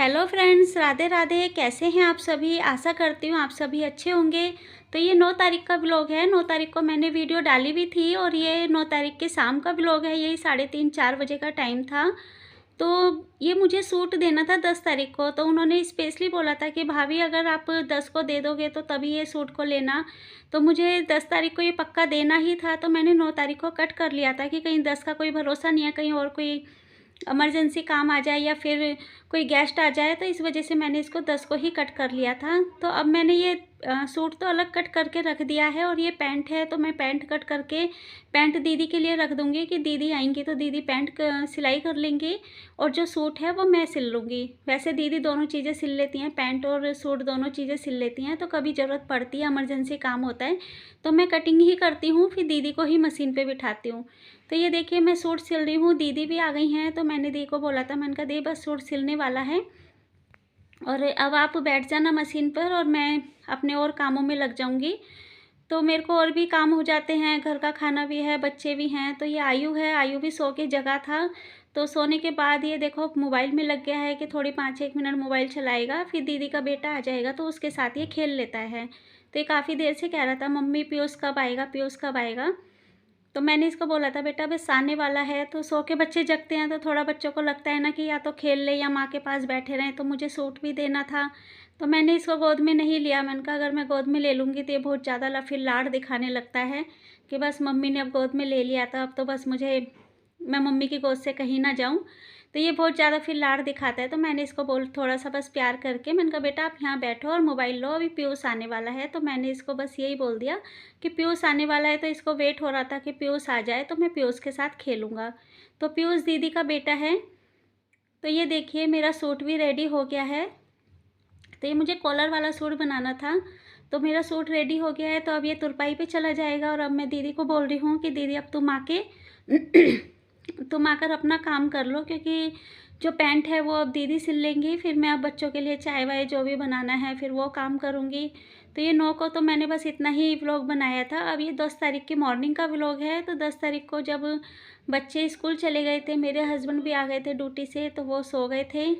Hello friends, Radhe Radhe. कैसे हैं आप सभी? आशा करती हूँ आप सभी अच्छे होंगे। तो ये 9 तारीख का ब्लॉग है। 9 तारीख को मैंने वीडियो डाली भी थी और ये 9 तारीख के शाम का ब्लॉग है। यही 3:30-4 बजे का टाइम था। तो ये मुझे सूट देना था 10 तारीख को। तो उन्होंने स्पेशली बोला था कि भाभी अगर आप 10 को दे दोगे तो तभी ये सूट को लेना। तो मुझे 10 तारीख को ये पक्का देना ही था। तो मैंने 9 तारीख को कट कर लिया था कि कहीं 10 का कोई भरोसा नहीं है, कहीं और कोई इमरजेंसी काम आ जाए या फिर कोई गेस्ट आ जाए, तो इस वजह से मैंने इसको 10 को ही कट कर लिया था। तो अब मैंने ये सूट तो अलग कट करके रख दिया है और ये पैंट है, तो मैं पैंट कट करके पैंट दीदी के लिए रख दूँगी कि दीदी आएंगी तो दीदी पैंट सिलाई कर लेंगी और जो सूट है वो मैं सिल लूँगी। वैसे दीदी दोनों चीज़ें सिल लेती हैं, पैंट और सूट दोनों चीज़ें सिल लेती हैं। तो कभी ज़रूरत पड़ती है, इमरजेंसी काम होता है तो मैं कटिंग ही करती हूँ, फिर दीदी को ही मशीन पे बिठाती हूँ। तो ये देखिए मैं सूट सिल रही हूँ, दीदी भी आ गई हैं। तो मैंने दी को बोला था, मैंने कहा दी बस सूट सिलने वाला है और अब आप बैठ जाना मशीन पर और मैं अपने और कामों में लग जाऊँगी। तो मेरे को और भी काम हो जाते हैं, घर का खाना भी है, बच्चे भी हैं। तो ये आयु है, आयु भी सो के जगा था। तो सोने के बाद ये देखो मोबाइल में लग गया है कि थोड़ी 5-1 मिनट मोबाइल चलाएगा, फिर दीदी का बेटा आ जाएगा तो उसके साथ ये खेल लेता है। तो ये काफ़ी देर से कह रहा था मम्मी पीयूष कब आएगा, पीयूष कब आएगा। तो मैंने इसको बोला था बेटा बस आने वाला है। तो सो के बच्चे जगते हैं तो थोड़ा बच्चों को लगता है ना कि या तो खेल ले या माँ के पास बैठे रहें। तो मुझे सूट भी देना था तो मैंने इसको गोद में नहीं लिया। मैंने कहा अगर मैं गोद में ले लूँगी तो ये बहुत ज़्यादा फिर लाड़ दिखाने लगता है कि बस मम्मी ने अब गोद में ले लिया था, अब तो बस मुझे मैं मम्मी की गोद से कहीं ना जाऊँ। तो ये बहुत ज़्यादा फिर लाड़ दिखाता है। तो मैंने इसको थोड़ा सा बस प्यार करके मैंने कहा बेटा आप यहाँ बैठो और मोबाइल लो, अभी पीयूष आने वाला है। तो मैंने इसको बस यही बोल दिया कि पीयूष आने वाला है। तो इसको वेट हो रहा था कि पीयूष आ जाए तो मैं पीयूष के साथ खेलूँगा। तो पीयूष दीदी का बेटा है। तो ये देखिए मेरा सूट भी रेडी हो गया है। तो ये मुझे कॉलर वाला सूट बनाना था, तो मेरा सूट रेडी हो गया है। तो अब ये तुरपाई पे चला जाएगा और अब मैं दीदी को बोल रही हूँ कि दीदी अब तुम आके तुम आकर अपना काम कर लो, क्योंकि जो पैंट है वो अब दीदी सिल लेंगी, फिर मैं अब बच्चों के लिए चाय वाय जो भी बनाना है फिर वो काम करूँगी। तो ये 9 को तो मैंने बस इतना ही व्लॉग बनाया था। अब ये 10 तारीख की मॉर्निंग का व्लॉग है। तो 10 तारीख को जब बच्चे स्कूल चले गए थे, मेरे हस्बैंड भी आ गए थे ड्यूटी से, तो वो सो गए थे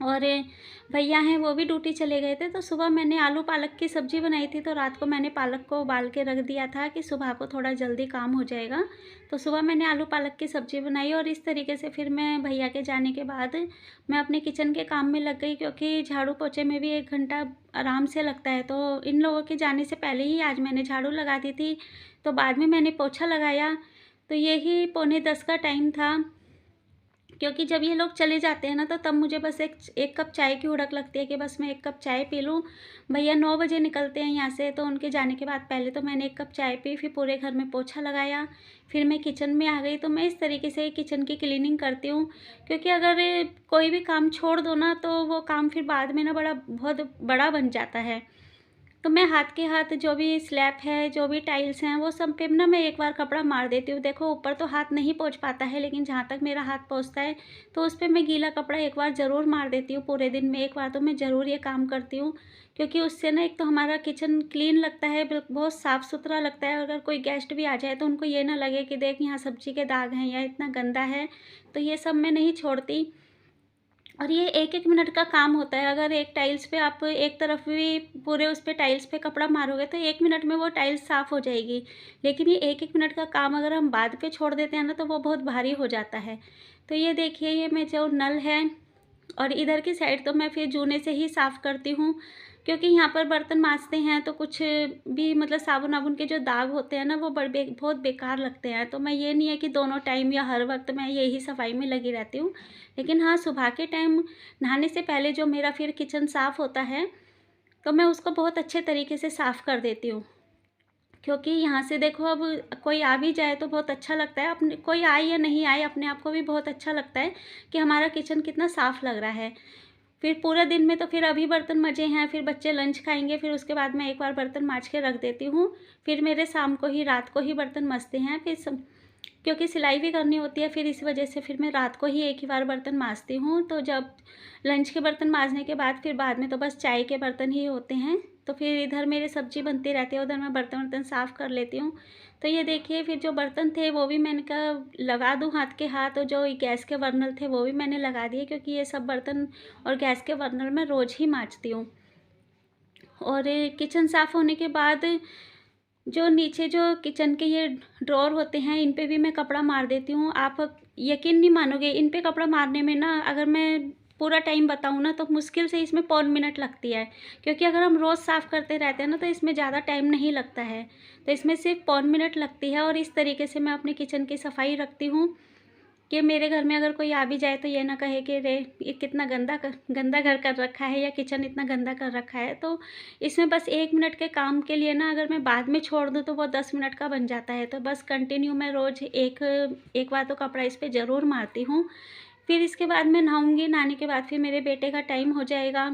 और भैया हैं वो भी ड्यूटी चले गए थे। तो सुबह मैंने आलू पालक की सब्ज़ी बनाई थी, तो रात को मैंने पालक को उबाल के रख दिया था कि सुबह को थोड़ा जल्दी काम हो जाएगा। तो सुबह मैंने आलू पालक की सब्ज़ी बनाई और इस तरीके से फिर मैं भैया के जाने के बाद मैं अपने किचन के काम में लग गई, क्योंकि झाड़ू पोछे में भी 1 घंटा आराम से लगता है। तो इन लोगों के जाने से पहले ही आज मैंने झाड़ू लगा दी थी, तो बाद में मैंने पोछा लगाया। तो यही 9:45 का टाइम था, क्योंकि जब ये लोग चले जाते हैं ना तो तब मुझे बस एक कप चाय की हुड़क लगती है कि बस मैं 1 कप चाय पी लूँ। भैया 9 बजे निकलते हैं यहाँ से, तो उनके जाने के बाद पहले तो मैंने 1 कप चाय पी, फिर पूरे घर में पोछा लगाया, फिर मैं किचन में आ गई। तो मैं इस तरीके से किचन की क्लीनिंग करती हूँ, क्योंकि अगर कोई भी काम छोड़ दो ना तो वो काम फिर बाद में ना बहुत बड़ा बन जाता है। तो मैं हाथ के हाथ जो भी स्लैब है, जो भी टाइल्स हैं, वो सब पे ना मैं एक बार कपड़ा मार देती हूँ। देखो ऊपर तो हाथ नहीं पहुँच पाता है, लेकिन जहाँ तक मेरा हाथ पहुँचता है तो उस पे मैं गीला कपड़ा एक बार ज़रूर मार देती हूँ। पूरे दिन में एक बार तो मैं ज़रूर ये काम करती हूँ, क्योंकि उससे ना एक तो हमारा किचन क्लीन लगता है, बहुत साफ़ सुथरा लगता है। अगर कोई गेस्ट भी आ जाए तो उनको ये ना लगे कि देख यहाँ सब्ज़ी के दाग हैं या इतना गंदा है। तो ये सब मैं नहीं छोड़ती। और ये 1-1 मिनट का काम होता है। अगर एक टाइल्स पे आप एक तरफ भी पूरे उस पे टाइल्स पे कपड़ा मारोगे तो 1 मिनट में वो टाइल्स साफ़ हो जाएगी। लेकिन ये 1-1 मिनट का काम अगर हम बाद पे छोड़ देते हैं ना तो वो बहुत भारी हो जाता है। तो ये देखिए ये मैं जो नल है और इधर की साइड तो मैं फिर जूने से ही साफ़ करती हूँ, क्योंकि यहाँ पर बर्तन माँजते हैं तो कुछ भी मतलब साबुन वाबुन के जो दाग होते हैं ना वो बहुत बेकार लगते हैं। तो मैं ये नहीं है कि दोनों टाइम या हर वक्त मैं यही सफाई में लगी रहती हूँ, लेकिन हाँ सुबह के टाइम नहाने से पहले जो मेरा फिर किचन साफ़ होता है तो मैं उसको बहुत अच्छे तरीके से साफ़ कर देती हूँ। क्योंकि यहाँ से देखो अब कोई आ भी जाए तो बहुत अच्छा लगता है, अपने कोई आए या नहीं आए अपने आप को भी बहुत अच्छा लगता है कि हमारा किचन कितना साफ़ लग रहा है। फिर पूरा दिन में तो फिर अभी बर्तन मजे हैं, फिर बच्चे लंच खाएंगे, फिर उसके बाद मैं एक बार बर्तन माँज के रख देती हूँ। फिर मेरे शाम को ही रात को ही बर्तन मजते हैं। फिर क्योंकि सिलाई भी करनी होती है, फिर इस वजह से फिर मैं रात को ही एक ही बार बर्तन मांजती हूँ। तो जब लंच के बर्तन मांजने के बाद फिर बाद में तो बस चाय के बर्तन ही होते हैं। तो फिर इधर मेरी सब्ज़ी बनती रहती है, उधर मैं बर्तन-वर्तन साफ़ कर लेती हूँ। तो ये देखिए फिर जो बर्तन थे वो भी मैंने कहा लगा दूँ हाथ के हाथ, और जो गैस के बर्नल थे वो भी मैंने लगा दिए, क्योंकि ये सब बर्तन और गैस के बर्नल मैं रोज़ ही मांजती हूँ। और किचन साफ़ होने के बाद जो नीचे जो किचन के ये ड्रॉअर होते हैं, इन पे भी मैं कपड़ा मार देती हूँ। आप यकीन नहीं मानोगे, इन पे कपड़ा मारने में ना, अगर मैं पूरा टाइम बताऊँ ना, तो मुश्किल से इसमें पौन मिनट लगती है। क्योंकि अगर हम रोज़ साफ़ करते रहते हैं ना, तो इसमें ज़्यादा टाइम नहीं लगता है। तो इसमें सिर्फ़ पौन मिनट लगती है, और इस तरीके से मैं अपने किचन की सफाई रखती हूँ कि मेरे घर में अगर कोई आ भी जाए तो ये ना कहे कि अरे ये कितना गंदा घर कर रखा है, या किचन इतना गंदा कर रखा है। तो इसमें बस 1 मिनट के काम के लिए ना, अगर मैं बाद में छोड़ दूँ तो वो 10 मिनट का बन जाता है। तो बस कंटिन्यू मैं रोज़ एक एक बार तो कपड़ा इस पे ज़रूर मारती हूँ। फिर इसके बाद मैं नहाऊँगी, नहाने के बाद फिर मेरे बेटे का टाइम हो जाएगा।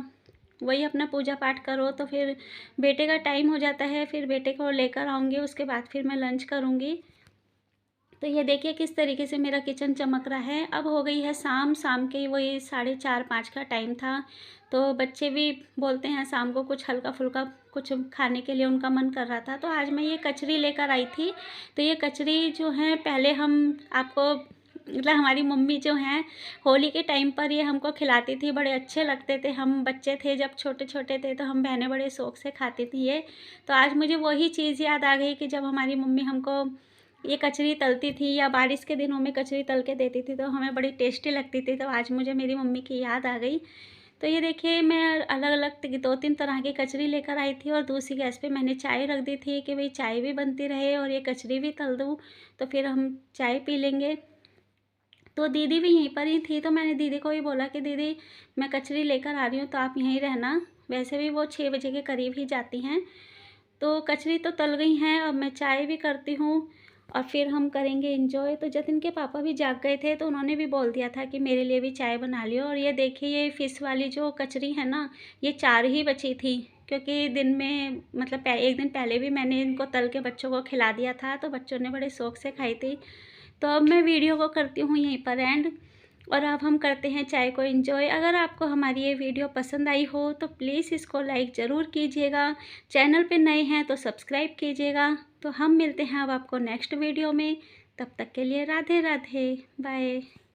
वही अपना पूजा पाठ करो, तो फिर बेटे का टाइम हो जाता है, फिर बेटे को लेकर आऊँगी, उसके बाद फिर मैं लंच करूँगी। तो ये देखिए किस तरीके से मेरा किचन चमक रहा है। अब हो गई है शाम, शाम के वही 4:30-5 का टाइम था। तो बच्चे भी बोलते हैं शाम को कुछ हल्का-फुल्का कुछ खाने के लिए उनका मन कर रहा था। तो आज मैं ये कचरी लेकर आई थी। तो ये कचरी जो है पहले हम आपको मतलब हमारी मम्मी जो हैं होली के टाइम पर ये हमको खिलाती थी, बड़े अच्छे लगते थे। हम बच्चे थे जब छोटे-छोटे थे, तो हम बहनें बड़े शौक से खाती थी ये। तो आज मुझे वही चीज़ याद आ गई कि जब हमारी मम्मी हमको ये कचरी तलती थी, या बारिश के दिनों में कचरी तल के देती थी, तो हमें बड़ी टेस्टी लगती थी। तो आज मुझे मेरी मम्मी की याद आ गई। तो ये देखिए मैं अलग-अलग 2-3 तरह की कचरी लेकर आई थी, और दूसरी गैस पे मैंने चाय रख दी थी कि भई चाय भी बनती रहे और ये कचरी भी तल दूँ, तो फिर हम चाय पी लेंगे। तो दीदी भी यहीं पर ही थी, तो मैंने दीदी को ही बोला कि दीदी मैं कचरी लेकर आ रही हूँ, तो आप यहीं रहना। वैसे भी वो 6 बजे के करीब ही जाती हैं। तो कचरी तो तल गई हैं, अब मैं चाय भी करती हूँ और फिर हम करेंगे एंजॉय। तो जतिन के पापा भी जाग गए थे, तो उन्होंने भी बोल दिया था कि मेरे लिए भी चाय बना लियो। और ये देखिए ये फ़िश वाली जो कचरी है ना, ये 4 ही बची थी, क्योंकि दिन में मतलब 1 दिन पहले भी मैंने इनको तल के बच्चों को खिला दिया था, तो बच्चों ने बड़े शौक से खाई थी। तो अब मैं वीडियो को करती हूँ यहीं पर एंड, और अब हम करते हैं चाय को एंजॉय। अगर आपको हमारी ये वीडियो पसंद आई हो तो प्लीज़ इसको लाइक ज़रूर कीजिएगा। चैनल पे नए हैं तो सब्सक्राइब कीजिएगा। तो हम मिलते हैं अब आपको नेक्स्ट वीडियो में। तब तक के लिए राधे राधे, बाय।